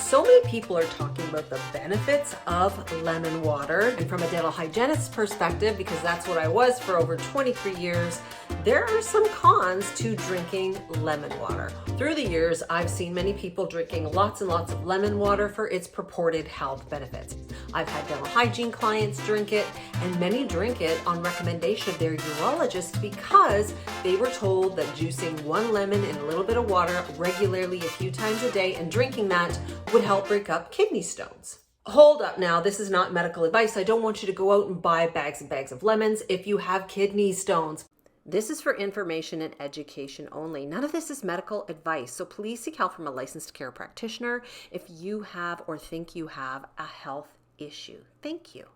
So many people are talking about the benefits of lemon water, and from a dental hygienist's perspective, because that's what I was for over 23 years, there are some cons to drinking lemon water. Through the years, I've seen many people drinking lots and lots of lemon water for its purported health benefits. I've had dental hygiene clients drink it, and many drink it on recommendation of their urologist because they were told that juicing one lemon in a little bit of water regularly a few times a day and drinking that would help break up kidney stones. Hold up now, this is not medical advice. I don't want you to go out and buy bags and bags of lemons if you have kidney stones. This is for information and education only. None of this is medical advice, so please seek help from a licensed care practitioner if you have or think you have a health issue. Thank you.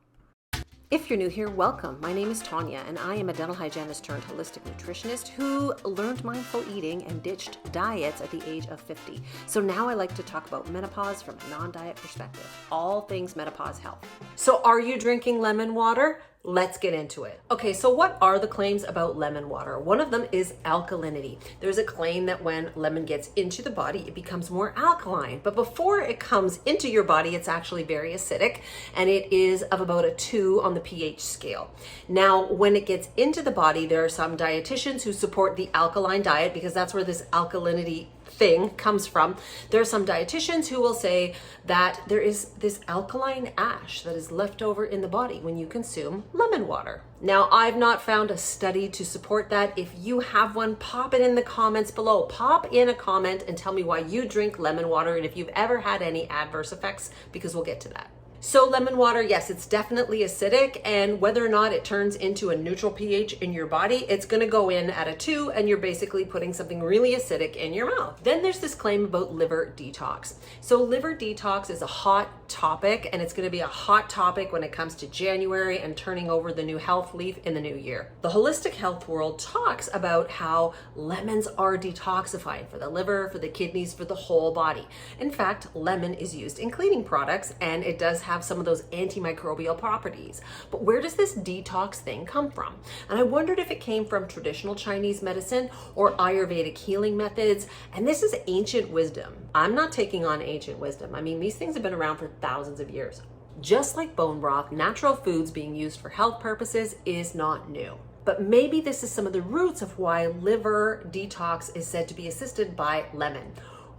If you're new here, welcome. My name is Tanya, and I am a dental hygienist turned holistic nutritionist who learned mindful eating and ditched diets at the age of 50. So now I like to talk about menopause from a non-diet perspective, all things menopause health. So are you drinking lemon water? Let's get into it. Okay, so what are the claims about lemon water? One of them is alkalinity. There's a claim that when lemon gets into the body, it becomes more alkaline. But before it comes into your body, it's actually very acidic, and it is of about a 2 on the pH scale. Now, when it gets into the body, there are some dietitians who support the alkaline diet because that's where this alkalinity thing comes from. There are some dietitians who will say that there is this alkaline ash that is left over in the body when you consume lemon water. Now, I've not found a study to support that. If you have one, pop it in the comments below. Pop in a comment and tell me why you drink lemon water and if you've ever had any adverse effects, because we'll get to that. So lemon water, yes, it's definitely acidic, and whether or not it turns into a neutral pH in your body, it's gonna go in at a 2, and you're basically putting something really acidic in your mouth. Then there's this claim about liver detox. So liver detox is a hot topic, and it's gonna be a hot topic when it comes to January and turning over the new health leaf in the new year. The holistic health world talks about how lemons are detoxifying for the liver, for the kidneys, for the whole body. In fact, lemon is used in cleaning products, and it does have some of those antimicrobial properties. But where does this detox thing come from? And I wondered if it came from traditional Chinese medicine or Ayurvedic healing methods. And this is ancient wisdom. I'm not taking on ancient wisdom. I mean, these things have been around for thousands of years. Just like bone broth, natural foods being used for health purposes is not new. But maybe this is some of the roots of why liver detox is said to be assisted by lemon.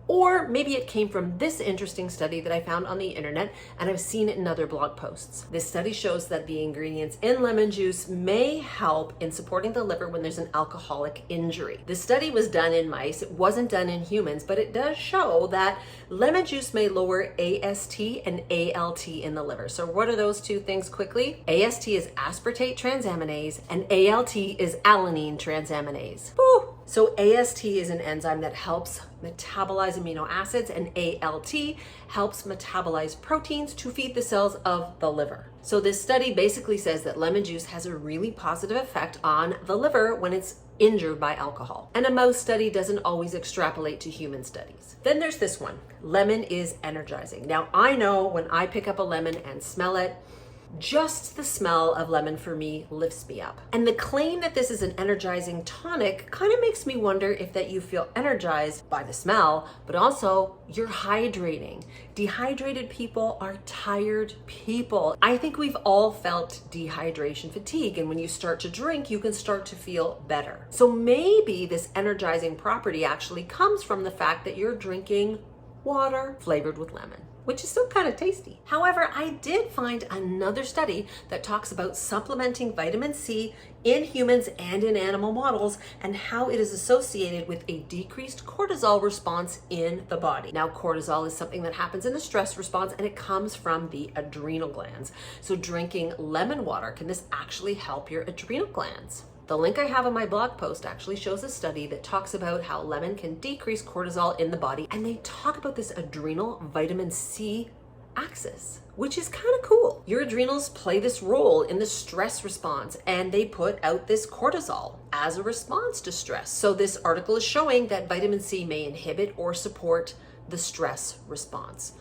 Or maybe it came from this interesting study that I found on the internet, and I've seen it in other blog posts. This study shows that the ingredients in lemon juice may help in supporting the liver when there's an alcoholic injury. This study was done in mice. It wasn't done in humans, but it does show that lemon juice may lower AST and ALT in the liver. So what are those two things quickly? AST is aspartate transaminase, and ALT is alanine transaminase. Woo! So AST is an enzyme that helps metabolize amino acids, and ALT helps metabolize proteins to feed the cells of the liver. So this study basically says that lemon juice has a really positive effect on the liver when it's injured by alcohol. And a mouse study doesn't always extrapolate to human studies. Then there's this one. Lemon is energizing. Now, I know when I pick up a lemon and smell it, just the smell of lemon for me lifts me up. And the claim that this is an energizing tonic kind of makes me wonder if that you feel energized by the smell, but also you're hydrating. Dehydrated people are tired people. I think we've all felt dehydration fatigue, and when you start to drink, you can start to feel better. So maybe this energizing property actually comes from the fact that you're drinking water flavored with lemon, which is still kind of tasty. However, I did find another study that talks about supplementing vitamin C in humans and in animal models and how it is associated with a decreased cortisol response in the body. Now, cortisol is something that happens in the stress response, and it comes from the adrenal glands. So drinking lemon water, can this actually help your adrenal glands? The link I have on my blog post actually shows a study that talks about how lemon can decrease cortisol in the body, and they talk about this adrenal vitamin C axis, which is kind of cool. Your adrenals play this role in the stress response, and they put out this cortisol as a response to stress. So this article is showing that vitamin C may inhibit or support the stress response,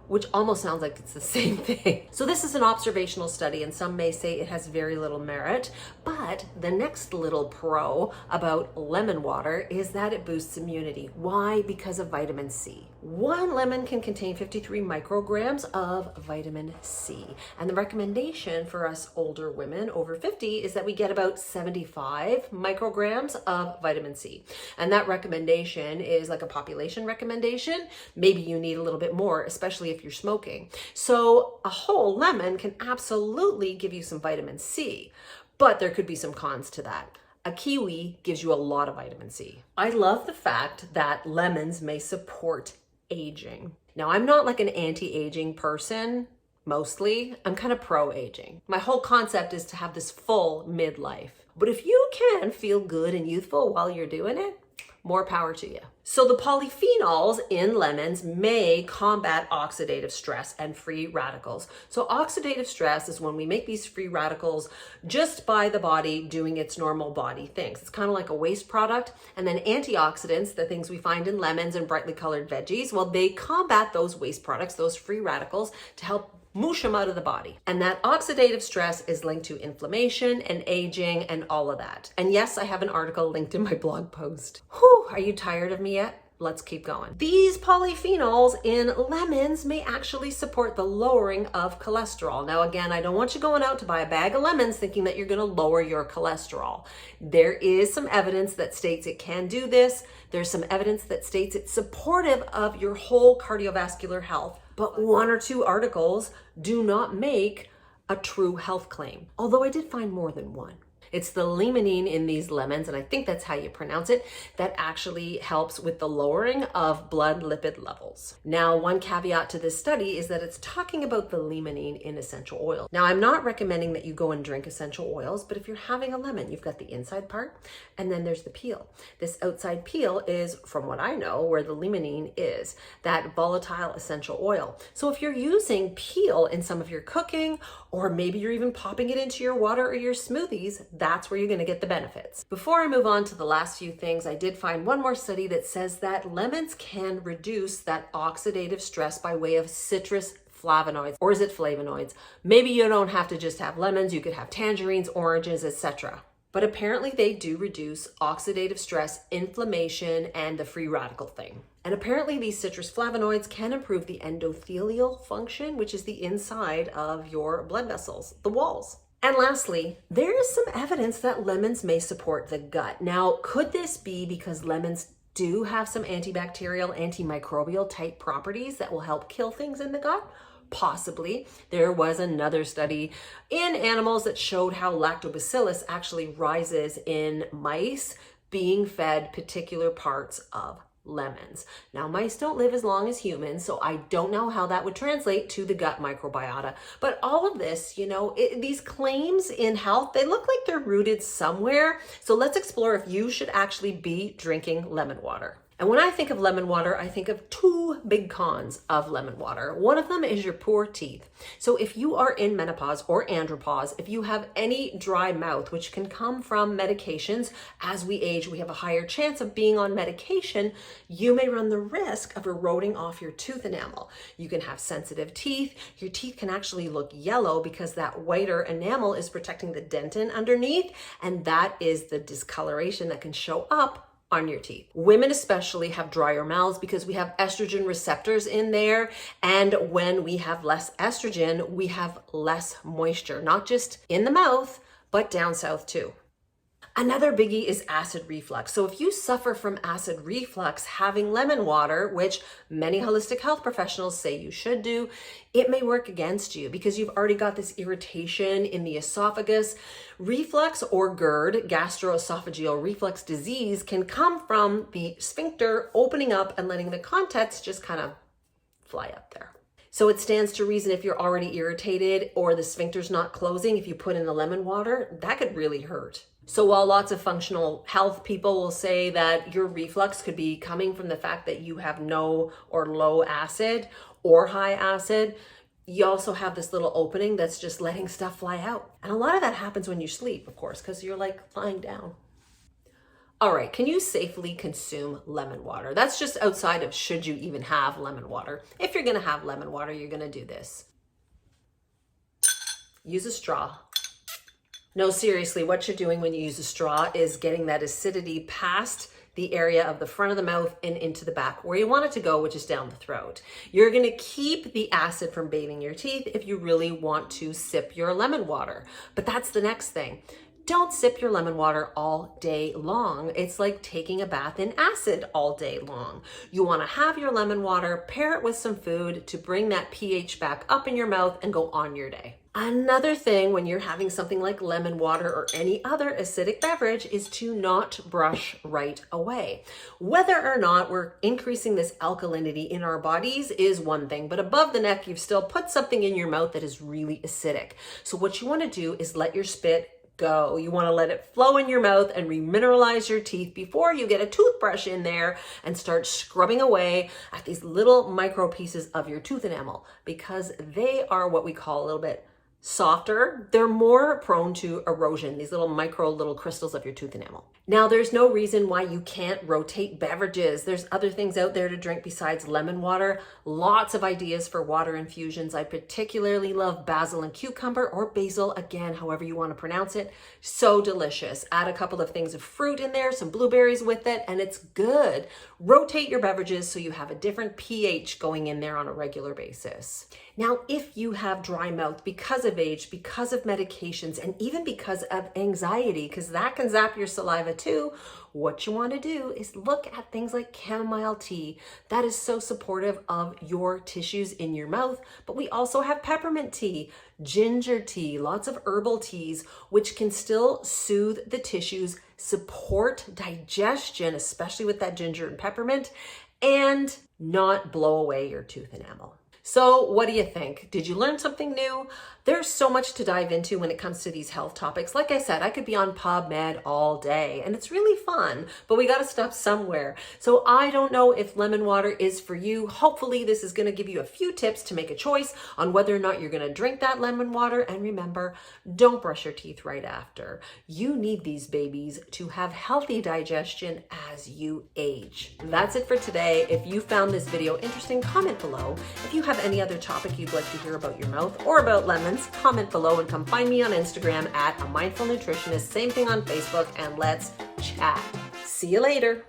which almost sounds like it's the same thing. So this is an observational study, and some may say it has very little merit, but the next little pro about lemon water is that it boosts immunity. Why? Because of vitamin C. One lemon can contain 53 micrograms of vitamin C, and the recommendation for us older women over 50 is that we get about 75 micrograms of vitamin C. And that recommendation is like a population recommendation. Maybe you need a little bit more, especially if you're smoking. So a whole lemon can absolutely give you some vitamin C, but there could be some cons to that. A kiwi gives you a lot of vitamin C. I love the fact that lemons may support aging. Now, I'm not like an anti-aging person. Mostly, I'm kind of pro-aging. My whole concept is to have this full midlife. But if you can feel good and youthful while you're doing it, more power to you. So the polyphenols in lemons may combat oxidative stress and free radicals. So oxidative stress is when we make these free radicals just by the body doing its normal body things. It's kind of like a waste product. And then antioxidants, the things we find in lemons and brightly colored veggies, well, they combat those waste products, those free radicals, to help moosh them out of the body. And that oxidative stress is linked to inflammation and aging and all of that. And yes, I have an article linked in my blog post. Whew, are you tired of me yet? Let's keep going. These polyphenols in lemons may actually support the lowering of cholesterol. Now, again, I don't want you going out to buy a bag of lemons thinking that you're going to lower your cholesterol. There is some evidence that states it can do this. There's some evidence that states it's supportive of your whole cardiovascular health. But one or two articles do not make a true health claim, although I did find more than one. It's the limonene in these lemons, and I think that's how you pronounce it, that actually helps with the lowering of blood lipid levels. Now, one caveat to this study is that it's talking about the limonene in essential oil. Now, I'm not recommending that you go and drink essential oils, but if you're having a lemon, you've got the inside part, and then there's the peel. This outside peel is, from what I know, where the limonene is, that volatile essential oil. So if you're using peel in some of your cooking, or maybe you're even popping it into your water or your smoothies, that's where you're going to get the benefits. Before I move on to the last few things, I did find one more study that says that lemons can reduce that oxidative stress by way of citrus flavonoids, or is it flavonoids? Maybe you don't have to just have lemons, you could have tangerines, oranges, etc. But apparently they do reduce oxidative stress, inflammation, and the free radical thing. And apparently these citrus flavonoids can improve the endothelial function, which is the inside of your blood vessels, the walls. And lastly, there is some evidence that lemons may support the gut. Now, could this be because lemons do have some antibacterial, antimicrobial type properties that will help kill things in the gut? Possibly. There was another study in animals that showed how lactobacillus actually rises in mice being fed particular parts of lemons. Now, mice don't live as long as humans, so I don't know how that would translate to the gut microbiota. But all of this, these claims in health, they look like they're rooted somewhere. So let's explore if you should actually be drinking lemon water. And when I think of lemon water, I think of two big cons of lemon water. One of them is your poor teeth. So if you are in menopause or andropause, if you have any dry mouth, which can come from medications, as we age, we have a higher chance of being on medication, you may run the risk of eroding off your tooth enamel. You can have sensitive teeth. Your teeth can actually look yellow because that whiter enamel is protecting the dentin underneath, and that is the discoloration that can show up on your teeth. Women especially have drier mouths because we have estrogen receptors in there. And when we have less estrogen, we have less moisture, not just in the mouth, but down south too. Another biggie is acid reflux. So if you suffer from acid reflux, having lemon water, which many holistic health professionals say you should do, it may work against you because you've already got this irritation in the esophagus. Reflux or GERD, gastroesophageal reflux disease, can come from the sphincter opening up and letting the contents just kind of fly up there. So it stands to reason if you're already irritated or the sphincter's not closing, if you put in the lemon water, that could really hurt. So while lots of functional health people will say that your reflux could be coming from the fact that you have no or low acid or high acid, you also have this little opening that's just letting stuff fly out. And a lot of that happens when you sleep, of course, because you're like lying down. All right, can you safely consume lemon water? That's just outside of should you even have lemon water. If you're gonna have lemon water, you're gonna do this. Use a straw. No, seriously, what you're doing when you use a straw is getting that acidity past the area of the front of the mouth and into the back where you want it to go, which is down the throat. You're gonna keep the acid from bathing your teeth if you really want to sip your lemon water. But that's the next thing. Don't sip your lemon water all day long. It's like taking a bath in acid all day long. You want to have your lemon water, pair it with some food to bring that pH back up in your mouth and go on your day. Another thing when you're having something like lemon water or any other acidic beverage is to not brush right away. Whether or not we're increasing this alkalinity in our bodies is one thing, but above the neck, you've still put something in your mouth that is really acidic. So what you want to do is let your spit go. You want to let it flow in your mouth and remineralize your teeth before you get a toothbrush in there and start scrubbing away at these little micro pieces of your tooth enamel, because they are what we call a little bit softer. They're more prone to erosion, these little crystals of your tooth enamel. Now, there's no reason why you can't rotate beverages. There's other things out there to drink besides lemon water. Lots of ideas for water infusions. I particularly love basil and cucumber, or basil, again, however you want to pronounce it. So delicious. Add a couple of things of fruit in there, some blueberries with it, and it's good. Rotate your beverages so you have a different pH going in there on a regular basis. Now, if you have dry mouth because of age, because of medications, and even because of anxiety, because that can zap your saliva too, what you want to do is look at things like chamomile tea. That is so supportive of your tissues in your mouth. But we also have peppermint tea, ginger tea, lots of herbal teas, which can still soothe the tissues, support digestion, especially with that ginger and peppermint, and not blow away your tooth enamel. So what do you think? Did you learn something new? There's so much to dive into when it comes to these health topics. Like I said, I could be on PubMed all day and it's really fun, but we got to stop somewhere. So I don't know if lemon water is for you. Hopefully this is going to give you a few tips to make a choice on whether or not you're going to drink that lemon water. And remember, don't brush your teeth right after. You need these babies to have healthy digestion as you age. That's it for today. If you found this video interesting, comment below. If you have any other topic you'd like to hear about your mouth or about lemons, comment below, and come find me on Instagram at A Mindful Nutritionist. Same thing on Facebook, and let's chat. See you later.